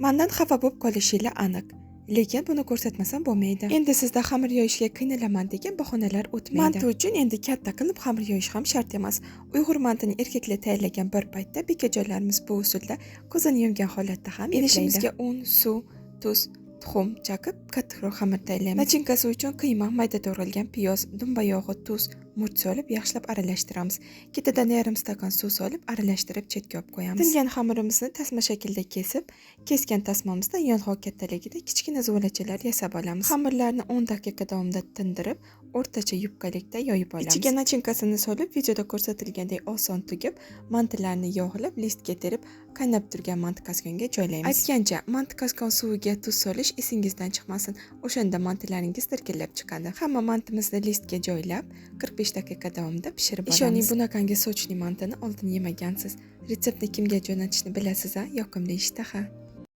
Mendan xafa bo'lib qolishingiz aniq. Lekin buni ko'rsatmasam bo'lmaydi. Endi sizda xamir yoyishga qiynalaman degan bahonalar o'tmaydi. Manti uchun endi katta qilib xamir yoyish ham shart emas. Uyg'ur mantini erkaklar tayyorlagan bir paytda bekajonlarimiz bu usulda ko'zini yumgan holatda ham idishimizga un, suv, tuz, tuxum chaqib qattiqroq xamir tayyorlaymiz. Nachinkasi uchun qiyma, mayda to'g'ralgan piyoz, dumba yog'i, tuz, murch solib yaxshilab aralashtiramiz. Ketidan yarim stakan suv solib aralashtirib chetga olib qo'yamiz. Tingan xamirimizni tasma shaklida kesib, kesgan tasmamizda yong'oq kattaligida kichkina zuvlachalar yasab olamiz. Xamirlarni 10 daqiqa davomida tindirib, o'rtacha yupqalikda yoyib olamiz. Ichiga nachinkasini solib, videoda ko'rsatilgandek oson tugib, mantilarni yog'lab, listga terib, qaynab turgan manti kaskonga joylaymiz. Aytgancha, manti kaskon suviga tuz solish esingizdan chiqmasin. O'shanda mantilaringiz dirkillab chiqadi. Hamma mantimizni listga joylab, 45 daqiqa davomida pishirib olamiz. Ishoning, bunaqangi sochli mantini oldin yemagansiz. Retseptni kimga jo'natishni bilasiz-a? Yoqimli ishtaha.